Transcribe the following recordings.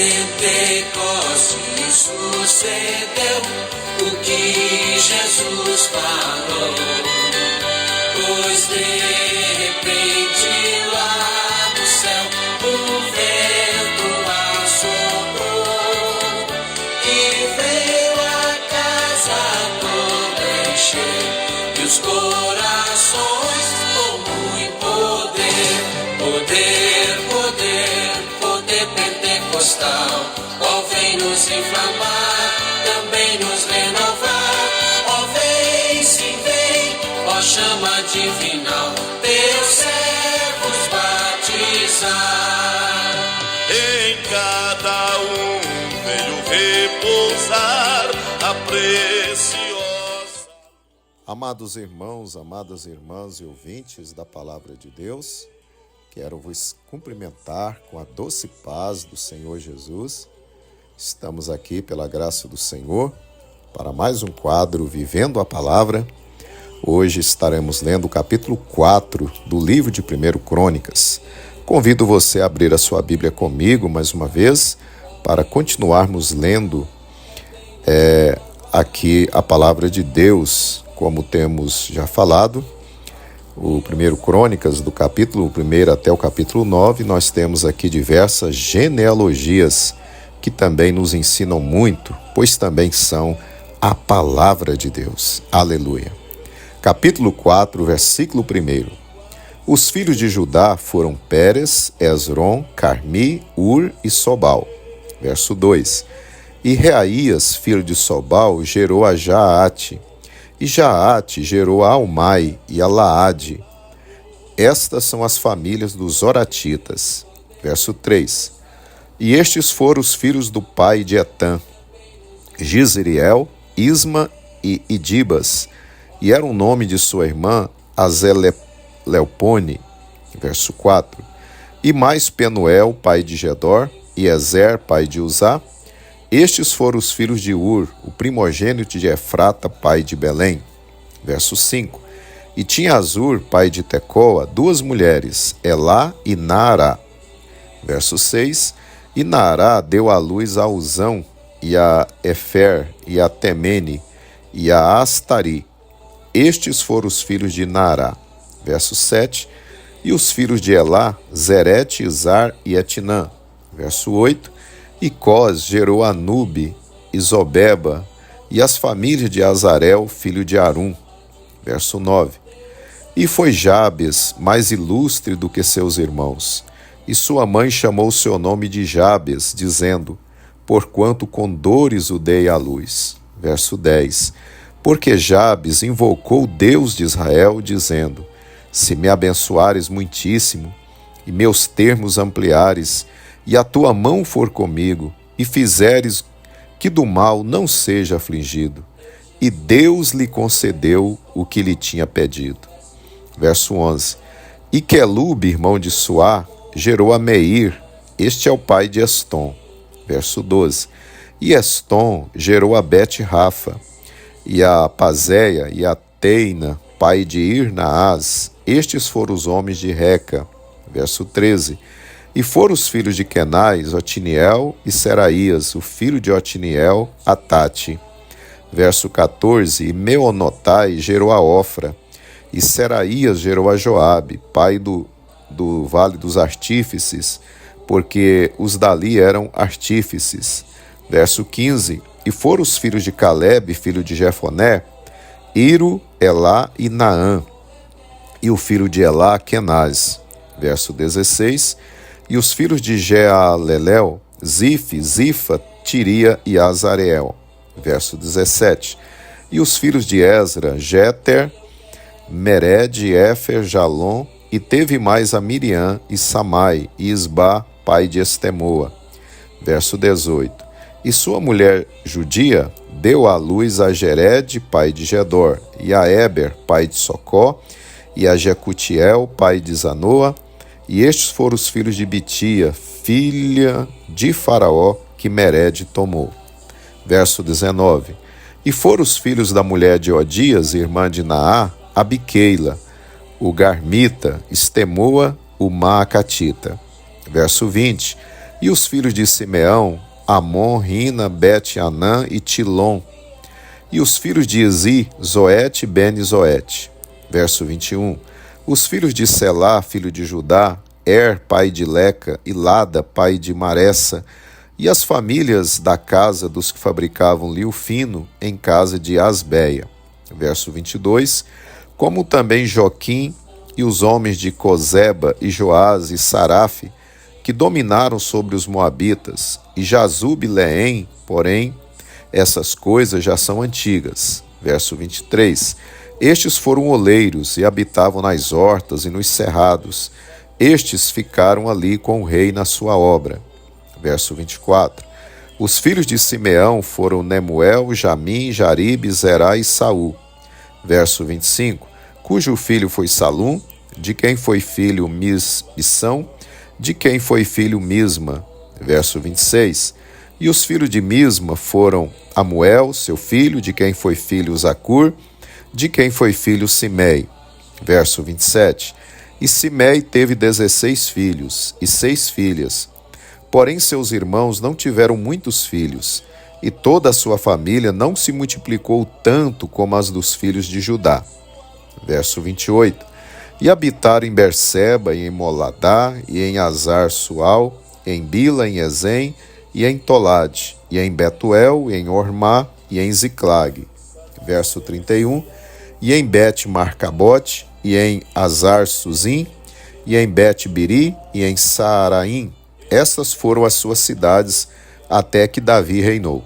Pentecostes sucedeu o que Jesus falou, pois de repente lá do céu o vento assoprou e veio a casa toda encher e os corações com muito poder pentecostal. Ó, vem nos inflamar, também nos renovar. Ó, vem, sim, vem, ó, chama divinal, teus servos batizar. Em cada veio repousar a preciosa. Amados irmãos, amadas irmãs e ouvintes da Palavra de Deus, quero vos cumprimentar com a doce paz do Senhor Jesus. Estamos aqui pela graça do Senhor para mais um quadro Vivendo a Palavra. Hoje estaremos lendo o capítulo 4 do livro de 1 Crônicas. Convido você a abrir a sua Bíblia comigo mais uma vez para continuarmos lendo aqui a Palavra de Deus, como temos já falado. O 1 Crônicas, do capítulo 1 até o capítulo 9, nós temos aqui diversas genealogias que também nos ensinam muito, pois também são a palavra de Deus. Aleluia. Capítulo 4, versículo 1. Os filhos de Judá foram Pérez, Esrom, Carmi, Ur e Sobal. Verso 2. E Reaías, filho de Sobal, gerou a Jaate. E Jaate gerou a Almai e a Laade. Estas são as famílias dos Oratitas. Verso 3. E estes foram os filhos do pai de Etã, Gisriel, Isma e Idibas. E era o nome de sua irmã Azeleupone. Verso 4. E mais Penuel, pai de Gedor, e Ezer, pai de Uzá. Estes foram os filhos de Ur, o primogênito de Efrata, pai de Belém. Verso 5. E tinha Azur, pai de Tecoa, duas mulheres, Elá e Naará. Verso 6. E Naará deu à luz a Uzão, e a Efer, e a Temene, e a Astari. Estes foram os filhos de Naará. Verso 7. E os filhos de Elá, Zerete, Izar e Etinã. Verso 8. E Cós gerou Anube, Isobeba, e as famílias de Azarel, filho de Arum. Verso 9. E foi Jabes mais ilustre do que seus irmãos, e sua mãe chamou seu nome de Jabes, dizendo, porquanto com dores o dei à luz. Verso 10. Porque Jabes invocou Deus de Israel, dizendo, se me abençoares muitíssimo, e meus termos ampliares, e a tua mão for comigo, e fizeres que do mal não seja afligido. E Deus lhe concedeu o que lhe tinha pedido. Verso 11. E Quelube, irmão de Suá, gerou a Meir, este é o pai de Estom. Verso 12. E Estom gerou a Bet-Rafa, e a Pazéia, e a Teina, pai de Ir-Naás. Estes foram os homens de Reca. Verso 13. E foram os filhos de Kenais, Otiniel e Seraías, o filho de Otiniel, Atate. Verso 14. E Meonotai gerou a Ofra, e Seraías gerou a Joabe, pai do vale dos artífices, porque os dali eram artífices. Verso 15. E foram os filhos de Calebe, filho de Jefoné, Iro, Elá e Naã, e o filho de Elá, Kenaz. Verso 16. E os filhos de Jealelel, Zife, Zifa, Tiria e Azareel. Verso 17. E os filhos de Ezra, Jeter, Mered, Éfer, Jalom, e teve mais a Miriam e Samai, e Isbá, pai de Estemoa. Verso 18. E sua mulher judia deu à luz a Jered, pai de Gedor, e a Eber, pai de Socó, e a Jecutiel, pai de Zanoa. E estes foram os filhos de Bitia, filha de Faraó, que Mered tomou. Verso 19. E foram os filhos da mulher de Odias, irmã de Naá, Abiqueila, o Garmita, Estemoa, o Maacatita. Verso 20. E os filhos de Simeão, Amon, Rina, Bet-Anã e Tilom. E os filhos de Ezi, Zoete e Ben-Zoete. Verso 21. Os filhos de Selá, filho de Judá, pai de Leca, e Lada, pai de Maressa, e as famílias da casa dos que fabricavam liu fino em casa de Asbeia. Verso 22. Como também Joquim e os homens de Cozeba e Joás e Sarafe, que dominaram sobre os moabitas, e Jazub e Leém, porém, essas coisas já são antigas. Verso 23. Estes foram oleiros e habitavam nas hortas e nos cerrados. Estes ficaram ali com o rei na sua obra. Verso 24. Os filhos de Simeão foram Nemuel, Jamim, Jaribe, Zerá e Saul. Verso 25. Cujo filho foi Salum, de quem foi filho Misão, de quem foi filho Misma. Verso 26. E os filhos de Misma foram Amuel, seu filho, de quem foi filho Zacur, de quem foi filho Simei. Verso 27. E Simei teve 16 filhos e 6 filhas. Porém seus irmãos não tiveram muitos filhos, e toda a sua família não se multiplicou tanto como as dos filhos de Judá. Verso 28. E habitaram em Berseba e em Moladá, e em Azar-Sual, em Bila, em Ezem, e em Tolade, e em Betuel, e em Ormá, e em Ziclag. Verso 31. E em Bet-Marcabote, e em Azar-Suzim, e em Bet-Biri, e em Saaraim. Essas foram as suas cidades até que Davi reinou.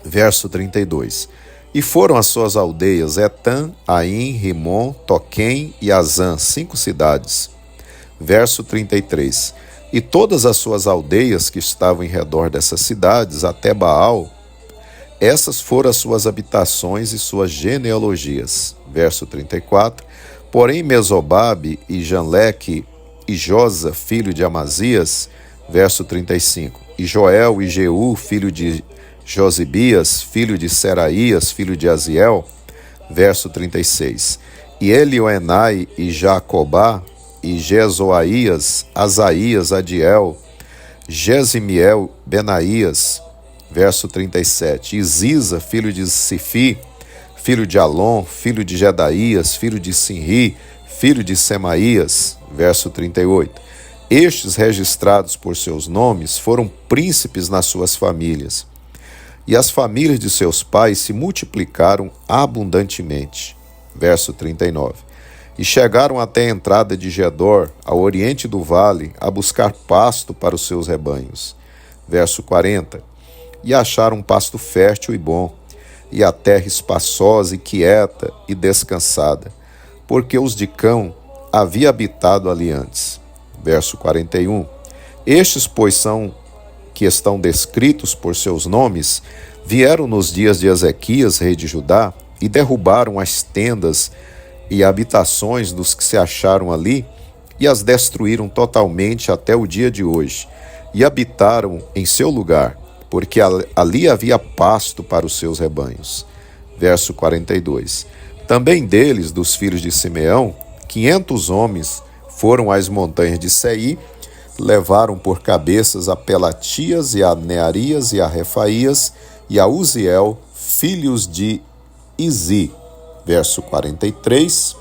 Verso 32. E foram as suas aldeias Etã, Aim, Rimon, Toquém e Azã, 5 cidades. Verso 33. E todas as suas aldeias que estavam em redor dessas cidades, até Baal, essas foram as suas habitações e suas genealogias. Verso 34. Porém Mesobabe e Janleque e Josa, filho de Amazias. Verso 35. E Joel e Jeú, filho de Josibias, filho de Seraías, filho de Aziel. Verso 36. E Elioenai e Jacobá, e Jezoaías, Asaías, Adiel, Jezimiel, Benaías. Verso 37. E Ziza, filho de Sifi, filho de Alon, filho de Jedaías, filho de Sinri, filho de Semaías. Verso 38. Estes, registrados por seus nomes, foram príncipes nas suas famílias. E as famílias de seus pais se multiplicaram abundantemente. Verso 39. E chegaram até a entrada de Gedor, ao oriente do vale, a buscar pasto para os seus rebanhos. Verso 40. E acharam um pasto fértil e bom, e a terra espaçosa e quieta e descansada, porque os de Cão havia habitado ali antes. Verso 41. Estes, pois, que estão descritos por seus nomes, vieram nos dias de Ezequias, rei de Judá, e derrubaram as tendas e habitações dos que se acharam ali, e as destruíram totalmente até o dia de hoje, e habitaram em seu lugar, porque ali havia pasto para os seus rebanhos. Verso 42. Também deles, dos filhos de Simeão, 500 homens foram às montanhas de Seir, levaram por cabeças a Pelatias e a Nearias e a Refaías e a Uziel, filhos de Izi. Verso 43.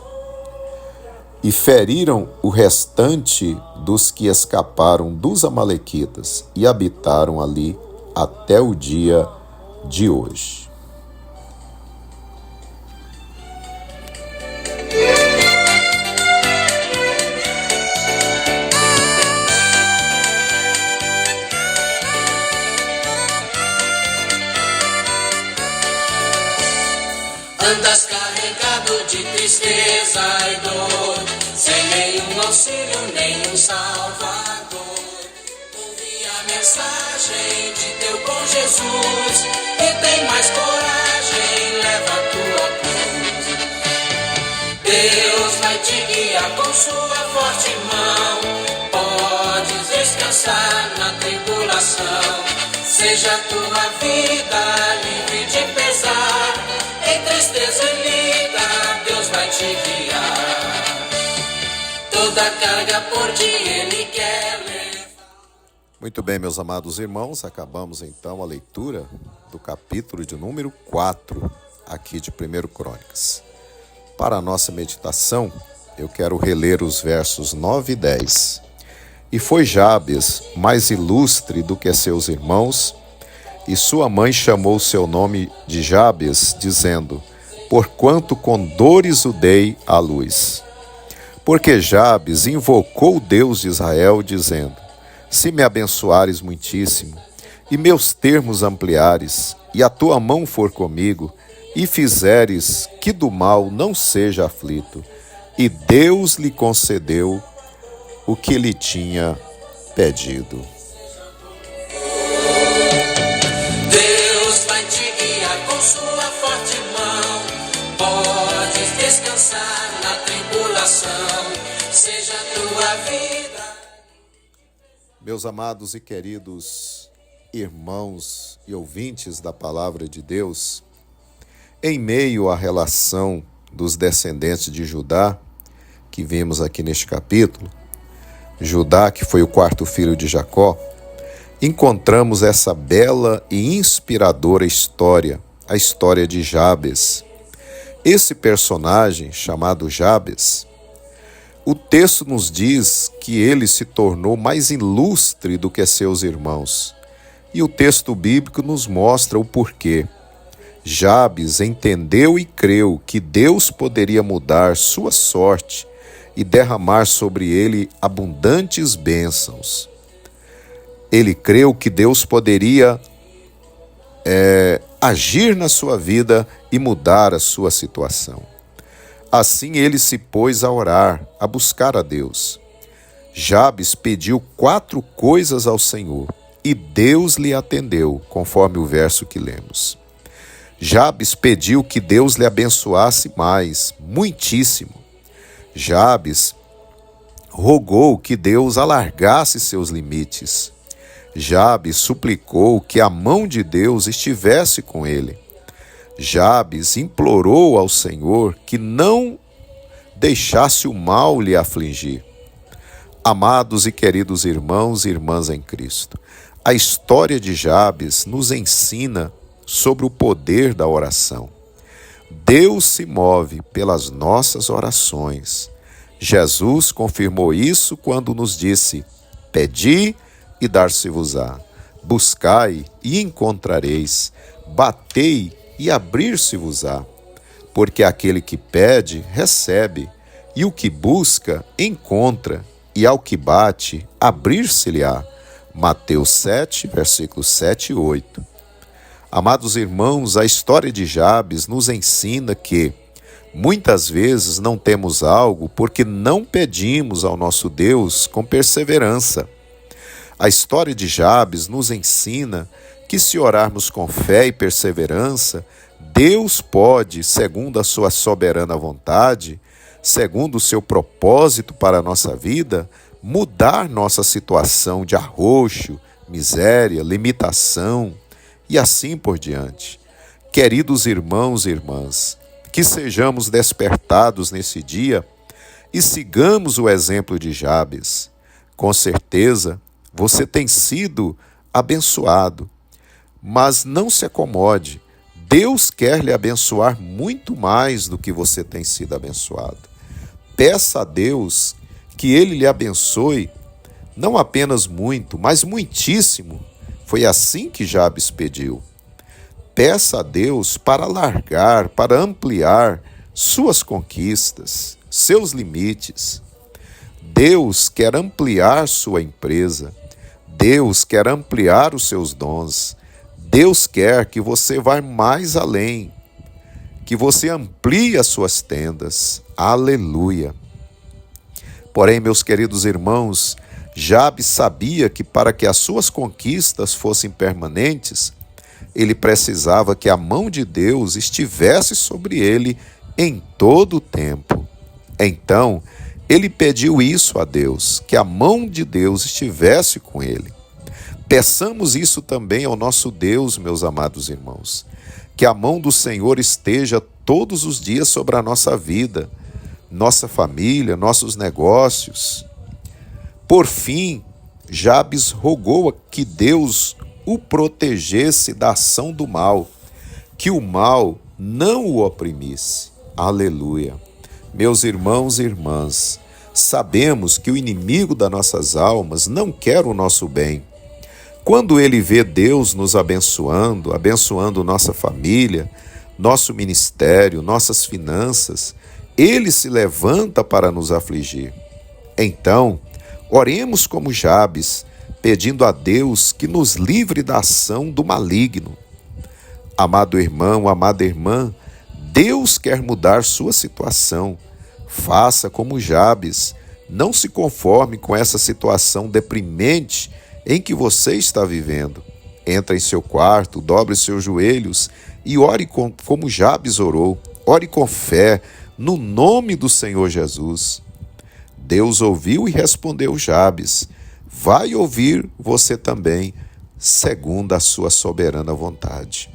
E feriram o restante dos que escaparam dos amalequitas e habitaram ali até o dia de hoje. Andas carregado de tristeza e dor, sem nenhum auxílio, nenhum salvador. Ouvi a mensagem de teu bom Jesus, e tem mais coragem, leva a tua cruz. Deus vai te guiar com sua forte mão, podes descansar na tribulação. Seja a tua vida livre de pesar, em tristeza e lida, Deus vai te guiar. Toda carga por ti Ele quer levar. Muito bem, meus amados irmãos, acabamos então a leitura do capítulo de número 4, aqui de 1 Crônicas. Para a nossa meditação, eu quero reler os versos 9 e 10. E foi Jabes mais ilustre do que seus irmãos, e sua mãe chamou seu nome de Jabes, dizendo: porquanto com dores o dei à luz. Porque Jabes invocou o Deus de Israel, dizendo: se me abençoares muitíssimo, e meus termos ampliares, e a tua mão for comigo, e fizeres que do mal não seja aflito. E Deus lhe concedeu o que lhe tinha pedido. Deus vai te guiar com sua forte mão. Podes descansar na tribulação, seja a tua vida. Meus amados e queridos irmãos e ouvintes da Palavra de Deus, em meio à relação dos descendentes de Judá, que vimos aqui neste capítulo, Judá, que foi o quarto filho de Jacó, encontramos essa bela e inspiradora história, a história de Jabes. Esse personagem, chamado Jabes, o texto nos diz que ele se tornou mais ilustre do que seus irmãos. E o texto bíblico nos mostra o porquê. Jabes entendeu e creu que Deus poderia mudar sua sorte e derramar sobre ele abundantes bênçãos. Ele creu que Deus poderia agir na sua vida e mudar a sua situação. Assim ele se pôs a orar, a buscar a Deus. Jabes pediu 4 coisas ao Senhor e Deus lhe atendeu, conforme o verso que lemos. Jabes pediu que Deus lhe abençoasse mais, muitíssimo. Jabes rogou que Deus alargasse seus limites. Jabes suplicou que a mão de Deus estivesse com ele. Jabes implorou ao Senhor que não deixasse o mal lhe afligir. Amados e queridos irmãos e irmãs em Cristo, a história de Jabes nos ensina sobre o poder da oração. Deus se move pelas nossas orações. Jesus confirmou isso quando nos disse: pedi e dar-se-vos-á, buscai e encontrareis, batei e abrir-se-vos-á, porque aquele que pede, recebe, e o que busca, encontra, e ao que bate, abrir-se-lhe-á. Mateus 7, versículos 7 e 8. Amados irmãos, a história de Jabes nos ensina que muitas vezes não temos algo porque não pedimos ao nosso Deus com perseverança. A história de Jabes nos ensina que se orarmos com fé e perseverança, Deus pode, segundo a sua soberana vontade, segundo o seu propósito para a nossa vida, mudar nossa situação de arroxo, miséria, limitação e assim por diante. Queridos irmãos e irmãs, que sejamos despertados nesse dia e sigamos o exemplo de Jabes. Com certeza, você tem sido abençoado, mas não se acomode. Deus quer lhe abençoar muito mais do que você tem sido abençoado. Peça a Deus que Ele lhe abençoe, não apenas muito, mas muitíssimo. Foi assim que Jabes pediu. Peça a Deus para alargar, para ampliar suas conquistas, seus limites. Deus quer ampliar sua empresa. Deus quer ampliar os seus dons. Deus quer que você vá mais além, que você amplie as suas tendas. Aleluia! Porém, meus queridos irmãos, Jabes sabia que para que as suas conquistas fossem permanentes, ele precisava que a mão de Deus estivesse sobre ele em todo o tempo. Então, ele pediu isso a Deus, que a mão de Deus estivesse com ele. Peçamos isso também ao nosso Deus, meus amados irmãos, que a mão do Senhor esteja todos os dias sobre a nossa vida, nossa família, nossos negócios. Por fim, Jabes rogou que Deus o protegesse da ação do mal, que o mal não o oprimisse. Aleluia. Meus irmãos e irmãs, sabemos que o inimigo das nossas almas não quer o nosso bem. Quando ele vê Deus nos abençoando, abençoando nossa família, nosso ministério, nossas finanças, ele se levanta para nos afligir. Então, oremos como Jabes, pedindo a Deus que nos livre da ação do maligno. Amado irmão, amada irmã, Deus quer mudar sua situação. Faça como Jabes, não se conforme com essa situação deprimente em que você está vivendo. Entre em seu quarto, dobre seus joelhos e ore como Jabes orou. Ore com fé, no nome do Senhor Jesus. Deus ouviu e respondeu Jabes. Vai ouvir você também, segundo a sua soberana vontade.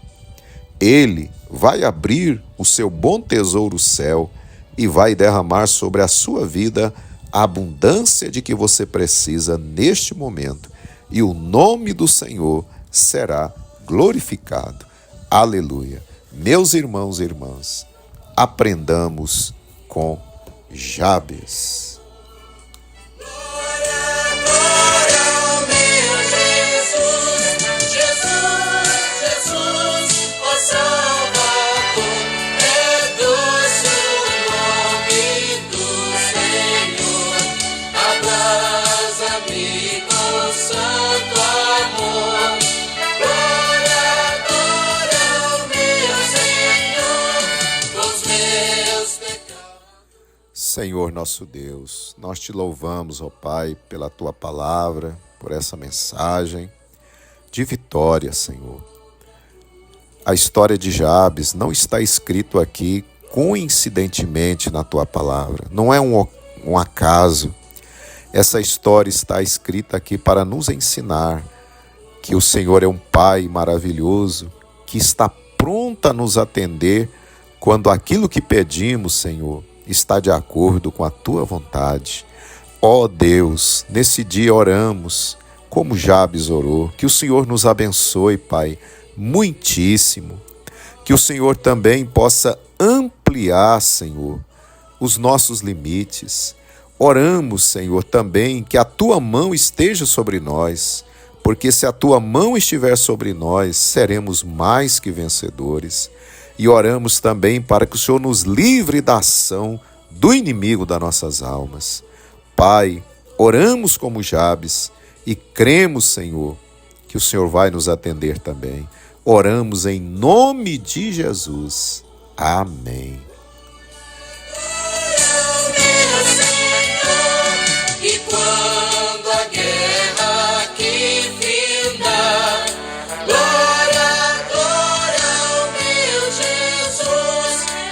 Ele vai abrir o seu bom tesouro, o céu, e vai derramar sobre a sua vida a abundância de que você precisa neste momento. E o nome do Senhor será glorificado. Aleluia. Meus irmãos e irmãs, aprendamos com Jabes. Senhor nosso Deus, nós te louvamos, ó Pai, pela tua palavra, por essa mensagem de vitória, Senhor. A história de Jabes não está escrito aqui coincidentemente na tua palavra, não é um acaso. Essa história está escrita aqui para nos ensinar que o Senhor é um Pai maravilhoso, que está pronto a nos atender quando aquilo que pedimos, Senhor, está de acordo com a tua vontade. Ó Deus, nesse dia oramos, como Jabes orou, que o Senhor nos abençoe, Pai, muitíssimo. Que o Senhor também possa ampliar, Senhor, os nossos limites. Oramos, Senhor, também que a tua mão esteja sobre nós, porque se a tua mão estiver sobre nós, seremos mais que vencedores. E oramos também para que o Senhor nos livre da ação do inimigo das nossas almas. Pai, oramos como Jabes e cremos, Senhor, que o Senhor vai nos atender também. Oramos em nome de Jesus. Amém. E quando a guerra aqui findar,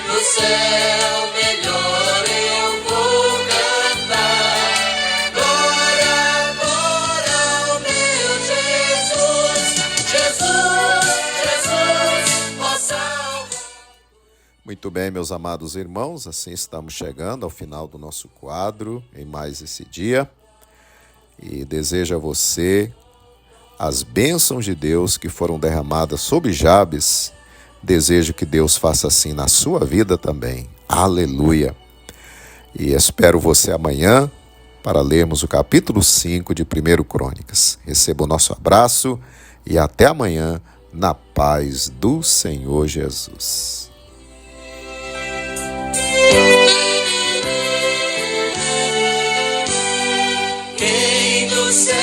no céu melhor eu vou cantar. Glória, glória ao meu Jesus, ó Salvador. Muito bem, meus amados irmãos, assim estamos chegando ao final do nosso quadro em mais esse dia. E desejo a você as bênçãos de Deus que foram derramadas sobre Jabes. Desejo que Deus faça assim na sua vida também. Aleluia! E espero você amanhã para lermos o capítulo 5 de 1 Crônicas. Receba o nosso abraço e até amanhã na paz do Senhor Jesus. Quem do céu